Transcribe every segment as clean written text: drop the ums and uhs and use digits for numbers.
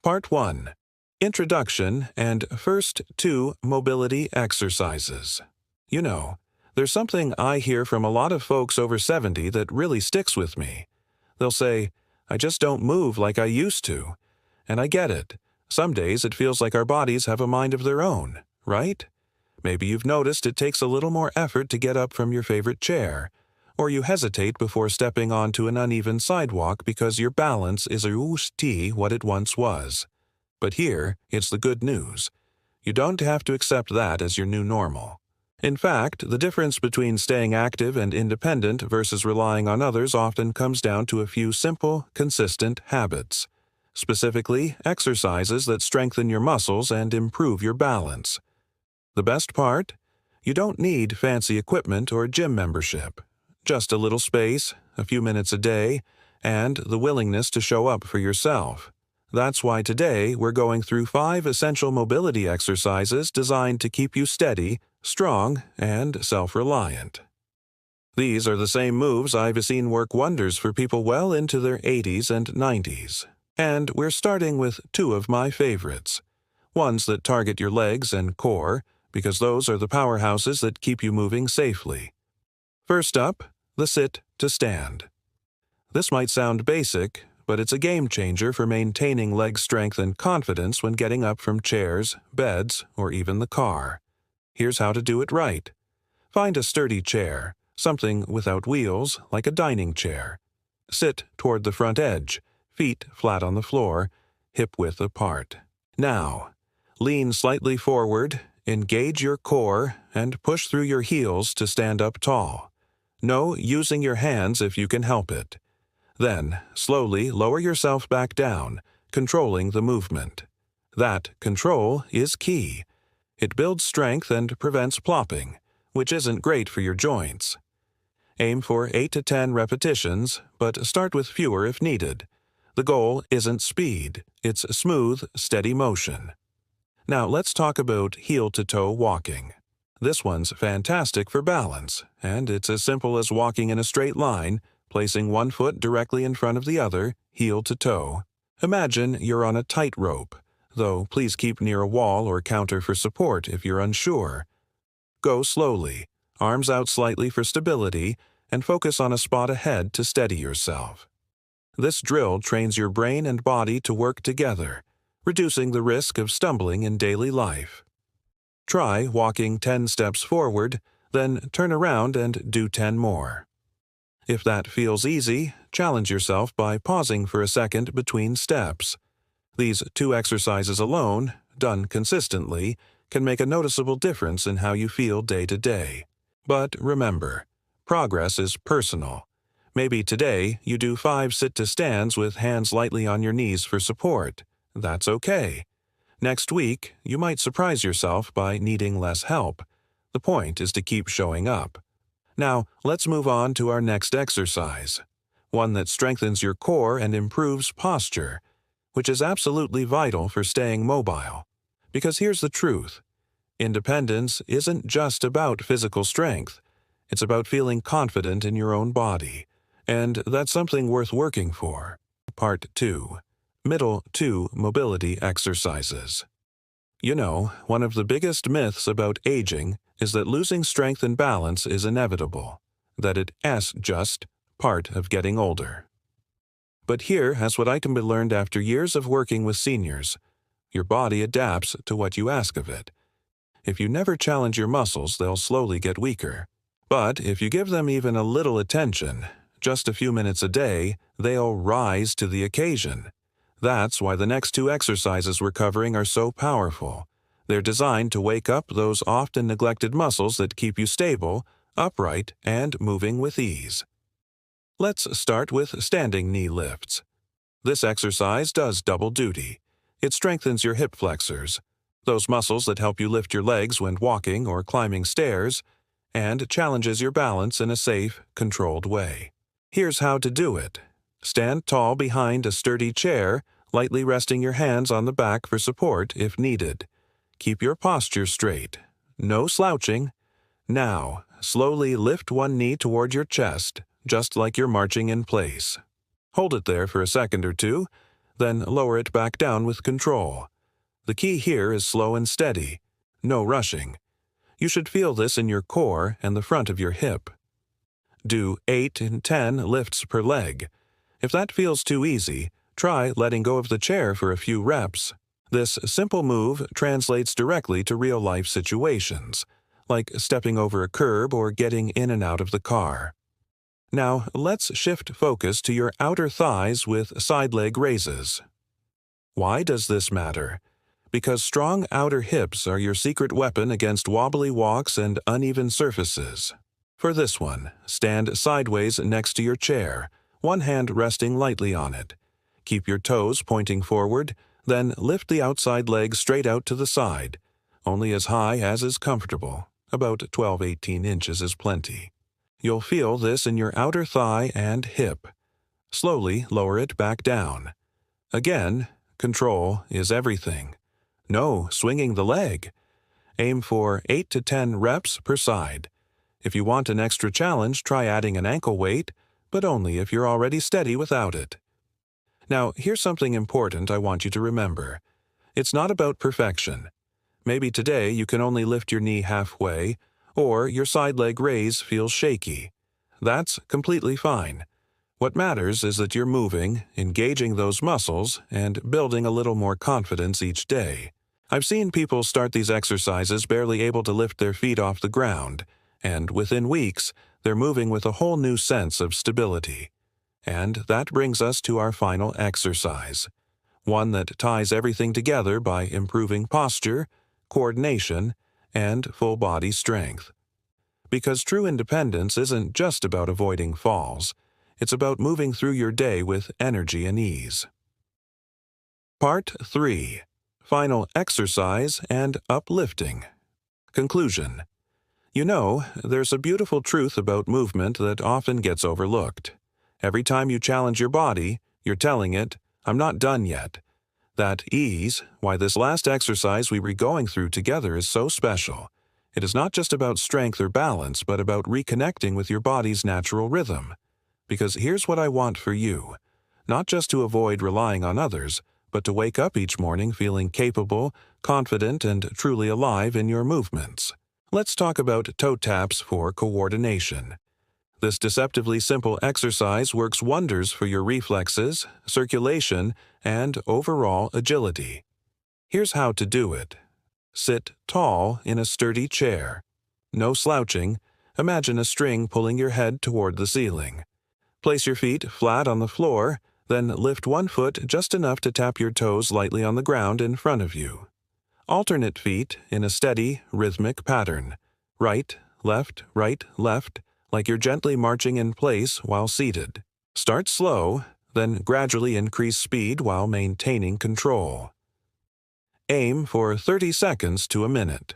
Part 1. Introduction and First 2 Mobility Exercises. You know, there's something I hear from a lot of folks over 70 that really sticks with me. They'll say, I just don't move like I used to. And I get it. Some days it feels like our bodies have a mind of their own, right? Maybe you've noticed it takes a little more effort to get up from your favorite chair, or you hesitate before stepping onto an uneven sidewalk because your balance is what it once was. But here, it's the good news. You don't have to accept that as your new normal. In fact, the difference between staying active and independent versus relying on others often comes down to a few simple, consistent habits. Specifically, exercises that strengthen your muscles and improve your balance. The best part? You don't need fancy equipment or gym membership. Just a little space, a few minutes a day, and the willingness to show up for yourself. That's why today we're going through 5 essential mobility exercises designed to keep you steady, strong, and self-reliant. These are the same moves I've seen work wonders for people well into their 80s and 90s. And we're starting with 2 of my favorites. Ones that target your legs and core, because those are the powerhouses that keep you moving safely. First up, the sit to stand. This might sound basic, but it's a game changer for maintaining leg strength and confidence when getting up from chairs, beds, or even the car. Here's how to do it right. Find a sturdy chair, something without wheels, like a dining chair. Sit toward the front edge, feet flat on the floor, hip-width apart. Now, lean slightly forward, engage your core, and push through your heels to stand up tall. No using your hands if you can help it. Then, slowly lower yourself back down, controlling the movement. That control is key. It builds strength and prevents plopping, which isn't great for your joints. Aim for 8 to 10 repetitions, but start with fewer if needed. The goal isn't speed, it's smooth, steady motion. Now let's talk about heel-to-toe walking. This one's fantastic for balance, and it's as simple as walking in a straight line, placing one foot directly in front of the other, heel to toe. Imagine you're on a tightrope, though please keep near a wall or counter for support if you're unsure. Go slowly, arms out slightly for stability, and focus on a spot ahead to steady yourself. This drill trains your brain and body to work together, reducing the risk of stumbling in daily life. Try walking 10 steps forward, then turn around and do 10 more. If that feels easy, challenge yourself by pausing for a second between steps. These 2 exercises alone, done consistently, can make a noticeable difference in how you feel day to day. But remember, progress is personal. Maybe today you do 5 sit-to-stands with hands lightly on your knees for support. That's okay. Next week, you might surprise yourself by needing less help. The point is to keep showing up. Now, let's move on to our next exercise, one that strengthens your core and improves posture, which is absolutely vital for staying mobile. Because here's the truth. Independence isn't just about physical strength. It's about feeling confident in your own body. And that's something worth working for. Part 2. Middle 2 Mobility Exercises. You know, one of the biggest myths about aging is that losing strength and balance is inevitable, that it's just part of getting older. But here has what I can be learned after years of working with seniors. Your body adapts to what you ask of it. If you never challenge your muscles, they'll slowly get weaker. But if you give them even a little attention, just a few minutes a day, they'll rise to the occasion. That's why the next 2 exercises we're covering are so powerful. They're designed to wake up those often neglected muscles that keep you stable, upright, and moving with ease. Let's start with standing knee lifts. This exercise does double duty. It strengthens your hip flexors, those muscles that help you lift your legs when walking or climbing stairs, and challenges your balance in a safe, controlled way. Here's how to do it. Stand tall behind a sturdy chair, lightly resting your hands on the back for support if needed. Keep your posture straight. No slouching. Now, slowly lift one knee toward your chest, just like you're marching in place. Hold it there for a second or 2, then lower it back down with control. The key here is slow and steady, no rushing. You should feel this in your core and the front of your hip. Do 8 and 10 lifts per leg. If that feels too easy, try letting go of the chair for a few reps. This simple move translates directly to real-life situations, like stepping over a curb or getting in and out of the car. Now, let's shift focus to your outer thighs with side leg raises. Why does this matter? Because strong outer hips are your secret weapon against wobbly walks and uneven surfaces. For this one, stand sideways next to your chair, one hand resting lightly on it. Keep your toes pointing forward, then lift the outside leg straight out to the side, only as high as is comfortable. About 12–18 inches is plenty. You'll feel this in your outer thigh and hip. Slowly lower it back down. Again, control is everything. No swinging the leg. Aim for 8 to 10 reps per side. If you want an extra challenge, try adding an ankle weight, but only if you're already steady without it. Now, here's something important I want you to remember. It's not about perfection. Maybe today you can only lift your knee halfway, or your side leg raise feels shaky. That's completely fine. What matters is that you're moving, engaging those muscles, and building a little more confidence each day. I've seen people start these exercises barely able to lift their feet off the ground, and within weeks, they're moving with a whole new sense of stability. And that brings us to our final exercise, one that ties everything together by improving posture, coordination, and full body strength. Because true independence isn't just about avoiding falls, it's about moving through your day with energy and ease. Part 3. Final exercise and uplifting. Conclusion. You know, there's a beautiful truth about movement that often gets overlooked. Every time you challenge your body, you're telling it, "I'm not done yet." That ease, why this last exercise we were going through together is so special. It is not just about strength or balance, but about reconnecting with your body's natural rhythm. Because here's what I want for you. Not just to avoid relying on others, but to wake up each morning feeling capable, confident, and truly alive in your movements. Let's talk about toe taps for coordination. This deceptively simple exercise works wonders for your reflexes, circulation, and overall agility. Here's how to do it. Sit tall in a sturdy chair. No slouching. Imagine a string pulling your head toward the ceiling. Place your feet flat on the floor, then lift one foot just enough to tap your toes lightly on the ground in front of you. Alternate feet in a steady, rhythmic pattern. Right, left, like you're gently marching in place while seated. Start slow, then gradually increase speed while maintaining control. Aim for 30 seconds to a minute.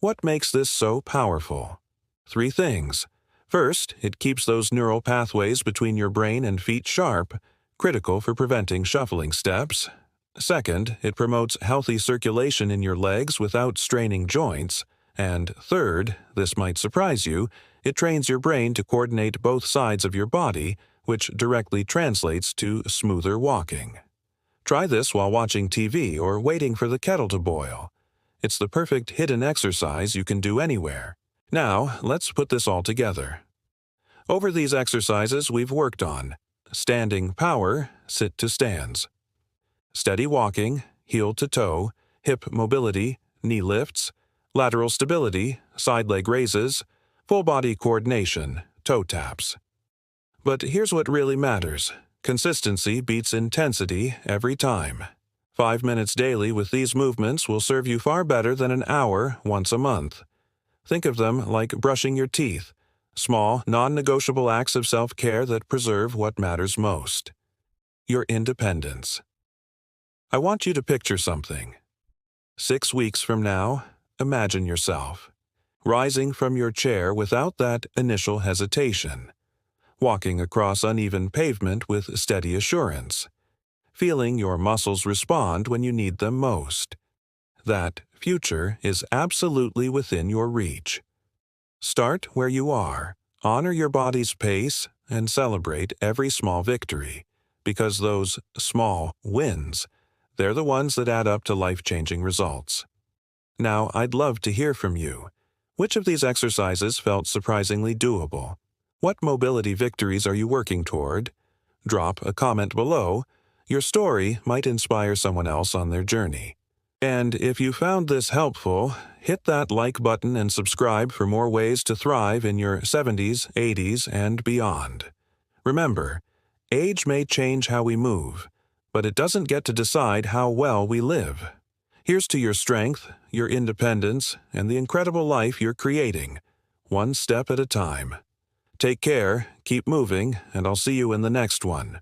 What makes this so powerful? 3 things. First, it keeps those neural pathways between your brain and feet sharp, critical for preventing shuffling steps. Second, it promotes healthy circulation in your legs without straining joints. And third, this might surprise you, it trains your brain to coordinate both sides of your body, which directly translates to smoother walking. Try this while watching TV or waiting for the kettle to boil. It's the perfect hidden exercise you can do anywhere. Now, let's put this all together. Over these exercises we've worked on standing power, sit to stands, steady walking, heel to toe, hip mobility, knee lifts, lateral stability, side leg raises, full body coordination, toe taps. But here's what really matters. Consistency beats intensity every time. 5 minutes daily with these movements will serve you far better than an hour once a month. Think of them like brushing your teeth, small, non-negotiable acts of self-care that preserve what matters most. Your independence. I want you to picture something. 6 weeks from now, imagine yourself rising from your chair without that initial hesitation, walking across uneven pavement with steady assurance, feeling your muscles respond when you need them most. That future is absolutely within your reach. Start where you are, honor your body's pace, and celebrate every small victory, because those small wins, they're the ones that add up to life-changing results. Now, I'd love to hear from you. Which of these exercises felt surprisingly doable? What mobility victories are you working toward? Drop a comment below. Your story might inspire someone else on their journey. And if you found this helpful, hit that like button and subscribe for more ways to thrive in your 70s, 80s, and beyond. Remember, age may change how we move, but it doesn't get to decide how well we live. Here's to your strength, your independence, and the incredible life you're creating, one step at a time. Take care, keep moving, and I'll see you in the next one.